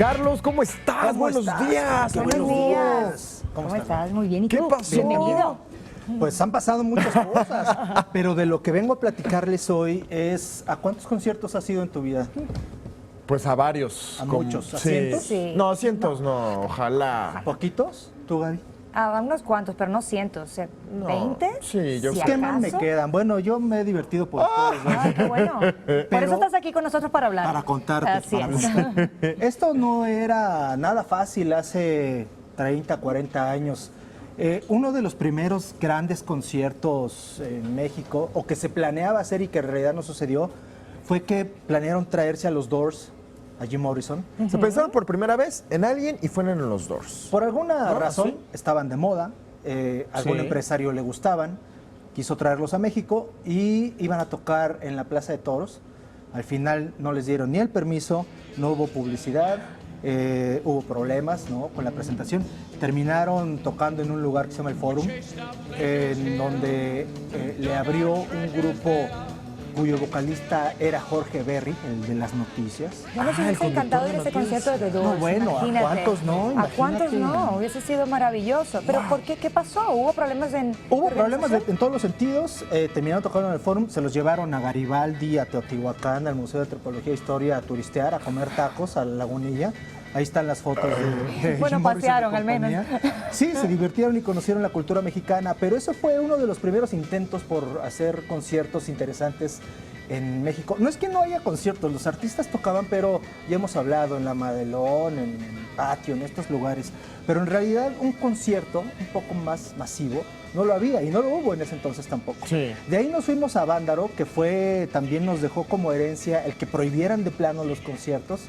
Carlos, ¿cómo estás? Buenos días. Buenos días. ¿Cómo estás? Muy bien. ¿Y ¿Qué tú? pasó? Bienvenido. Pues han pasado muchas cosas, pero de lo que vengo a platicarles hoy es ¿a cuántos conciertos has ido en tu vida? Pues a varios. ¿A muchos? ¿A sí. cientos? Sí. No, cientos no, ojalá. ¿Poquitos? ¿Tú, Gaby? Unos cuantos, pero no cientos. O sea, No, ¿20? sí, yo si creo. ¿Qué más me acaso. quedan? Bueno, yo me he divertido por ustedes, ¿no? Ay, qué bueno. Por eso estás aquí con nosotros para hablar. Para contarte. Así para es. contarte. Esto no era nada fácil hace 30, 40 años. Uno de los primeros grandes conciertos en México, o que se planeaba hacer y que en realidad no sucedió, fue que planearon traerse a los Doors, a Jim Morrison. Se pensaron por primera vez en alguien y fueron en los Doors. Por alguna ¿No? razón ¿Sí? estaban de moda, algún Sí. empresario le gustaban, quiso traerlos a México y iban a tocar en la Plaza de Toros. Al final no les dieron ni el permiso, no hubo publicidad, hubo problemas, ¿no?, con la presentación. Terminaron tocando en un lugar que se llama el Forum, en donde le abrió un grupo cuyo vocalista era Jorge Berry, el de las noticias. Yo nos el hubiese encantado ir a ese conductor de concierto de The Doors. No, bueno, ¿a imagínate. cuántos no? ¿A cuántos Imagínate. no? Hubiese sido maravilloso. ¿Pero por qué? ¿Qué pasó? ¿Hubo problemas en Hubo problemas organización? en todos los sentidos, terminaron tocando en el Forum, se los llevaron a Garibaldi, a Teotihuacán, al Museo de Antropología e Historia, a turistear, a comer tacos, a la Lagunilla. Ahí están las fotos de Bueno, Jim Morrison y pasearon al menos. compañía. Sí, se divirtieron y conocieron la cultura mexicana, pero eso fue uno de los primeros intentos por hacer conciertos interesantes en México. No es que no haya conciertos, los artistas tocaban, pero ya hemos hablado en La Madelón, en el Patio, en estos lugares. Pero en realidad un concierto un poco más masivo no lo había y no lo hubo en ese entonces tampoco. Sí. De ahí nos fuimos a Vándaro, que fue también nos dejó como herencia el que prohibieran de plano los conciertos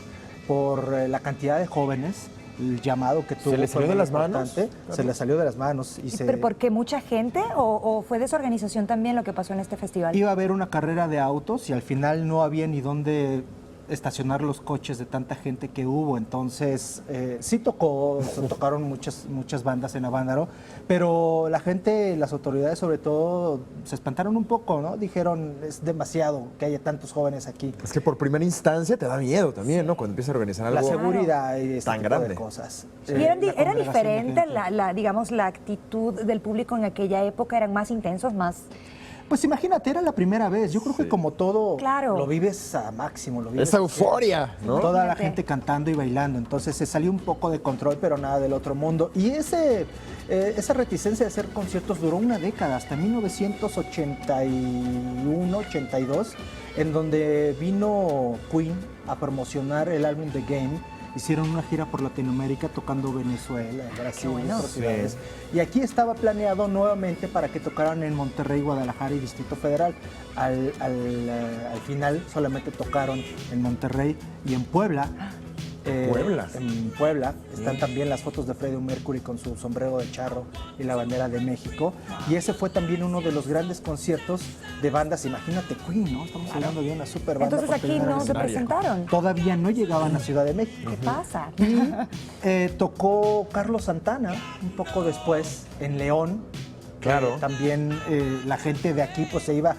por la cantidad de jóvenes. El llamado que tuvo le fue salió de muy las manos? importante. Se le salió de las manos y se ¿Pero por qué? ¿Mucha gente? ¿O fue desorganización también lo que pasó en este festival? iba a haber una carrera de autos y al final no había ni dónde estacionar los coches de tanta gente que hubo. Entonces sí tocaron muchas bandas en Avándaro, pero la gente, las autoridades sobre todo, se espantaron un poco, ¿no? Dijeron, es demasiado que haya tantos jóvenes aquí. Es que por primera instancia te da miedo también, ¿no? Cuando empiezas a organizar La algo. seguridad y este tan tipo grande. de cosas. ¿Y era La congregación de diferente gente. digamos, la actitud del público en aquella época? ¿Eran más intensos, más...? Pues imagínate, era la primera vez. Yo creo que como todo Claro. lo vives a máximo. Lo vives Esa euforia, ¿no? Toda la Imagínate. gente cantando y bailando. Entonces se salió un poco de control, pero nada del otro mundo. Y esa reticencia de hacer conciertos duró una década, hasta 1981, 82, en donde vino Queen a promocionar el álbum The Game. Hicieron una gira por Latinoamérica tocando Venezuela, Brasil, bueno. otras ciudades. Y aquí estaba planeado nuevamente para que tocaran en Monterrey, Guadalajara y Distrito Federal. Al final solamente tocaron en Monterrey y en Puebla. Puebla. En Puebla están también las fotos de Freddie Mercury con su sombrero de charro y la bandera de México. Y ese fue también uno de los grandes conciertos de bandas. Imagínate Queen, ¿no? Estamos hablando de una super banda. Entonces por aquí primera no vez se en la vida. presentaron. Todavía no llegaban a Ciudad de México. ¿Qué pasa? Y tocó Carlos Santana un poco después en León. Claro. También la gente de aquí pues se iba.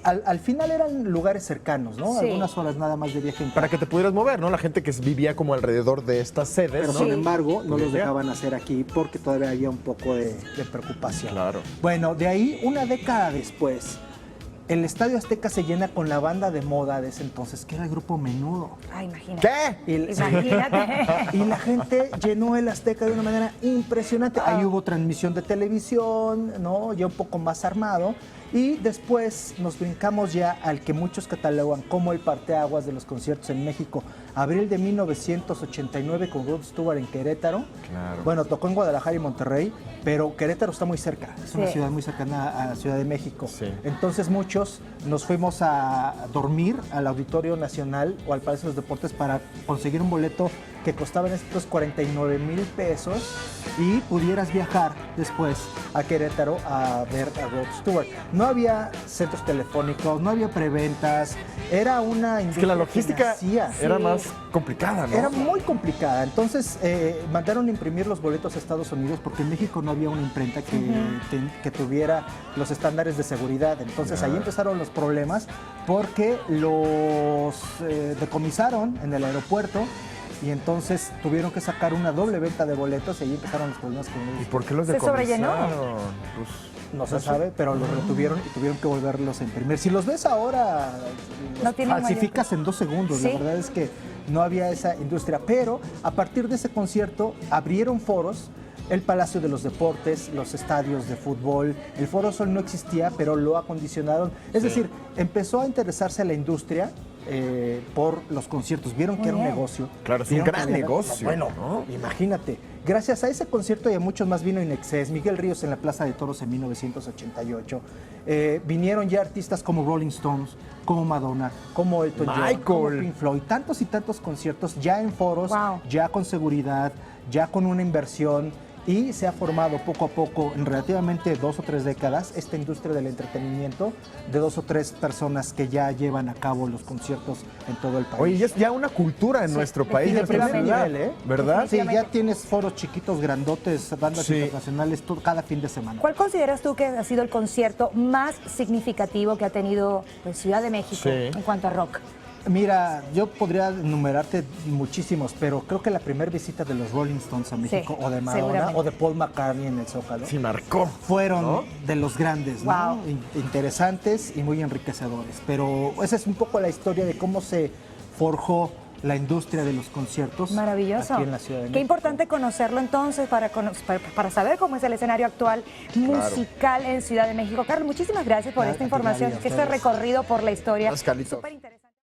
Al final eran lugares cercanos, ¿no? Sí. Algunas horas nada más de viaje en Para que te pudieras mover, ¿no? La gente que vivía como alrededor de estas sedes, Pero ¿no? sin embargo, no los Podía. dejaban hacer aquí porque todavía había un poco de preocupación. Claro. Bueno, de ahí, una década después, el Estadio Azteca se llena con la banda de moda de ese entonces, que era el grupo Menudo. Ay, imagínate. ¿Qué? Y, Imagínate. y la gente llenó el Azteca de una manera impresionante. Ahí hubo transmisión de televisión, ¿no? Ya un poco más armado. Y después nos brincamos ya al que muchos catalogan como el parteaguas de los conciertos en México. Abril de 1989 con Rod Stewart en Querétaro. Claro. Bueno, tocó en Guadalajara y Monterrey, pero Querétaro está muy cerca. Es una Sí. ciudad muy cercana a la Ciudad de México. Sí. Entonces muchos nos fuimos a dormir al Auditorio Nacional o al Palacio de los Deportes para conseguir un boleto que costaba en estos 49,000 pesos y pudieras viajar después a Querétaro a ver a Rod Stewart. No había centros telefónicos, no había preventas, era una Es que la industria logística nacía. era Sí. más complicada, ¿no? Era muy complicada. Entonces mandaron a imprimir los boletos a Estados Unidos porque en México no había una imprenta que tuviera los estándares de seguridad. Entonces ahí empezaron los problemas porque los decomisaron en el aeropuerto. y entonces tuvieron que sacar una doble venta de boletos y ahí empezaron los problemas con ellos. ¿Y por qué los ¿Se sobrellenó? decomisaron? Pues, No se sabe, pero los retuvieron y tuvieron que volverlos a imprimir. Si los ves ahora, los No tienen falsificas en 2 segundos. ¿Sí? La verdad es que no había esa industria. Pero a partir de ese concierto abrieron foros. El Palacio de los Deportes, los estadios de fútbol, el Foro Sol no existía, pero lo acondicionaron. Es decir, empezó a interesarse la industria por los conciertos. Vieron que Muy era un bien. negocio. Claro, es un Vieron gran que había- negocio, Bueno, ¿no? imagínate. Gracias a ese concierto y a muchos más vino Inexcess, Miguel Ríos en la Plaza de Toros en 1988. Vinieron ya artistas como Rolling Stones, como Madonna, como Elton John, Michael. como Pink Floyd. Tantos y tantos conciertos ya en foros, Wow. ya con seguridad, ya con una inversión. Y se ha formado poco a poco, en relativamente 2 o 3 décadas, esta industria del entretenimiento de 2 o 3 personas que ya llevan a cabo los conciertos en todo el país. oye, y es ya una cultura en nuestro país, Y de en nuestra primer ciudad, nivel, ¿eh? ¿verdad? Sí, ya tienes foros chiquitos, grandotes, bandas Sí. internacionales cada fin de semana. ¿Cuál consideras tú que ha sido el concierto más significativo que ha tenido pues, Ciudad de México Sí. en cuanto a rock? Mira, yo podría enumerarte muchísimos, pero creo que la primera visita de los Rolling Stones a México, o de Madonna, seguramente. o de Paul McCartney en el Zócalo, Sí, marcó. fueron ¿no? de los grandes, ¿no? Wow. Interesantes y muy enriquecedores. Pero esa es un poco la historia de cómo se forjó la industria de los conciertos Maravilloso. aquí en la Ciudad de Qué México. importante conocerlo entonces para saber cómo es el escenario actual musical en Ciudad de México. Carlos, muchísimas gracias por A esta ti, información, Gaby, a este ustedes. recorrido por la historia. Gracias, Carlitos. Súper interesante.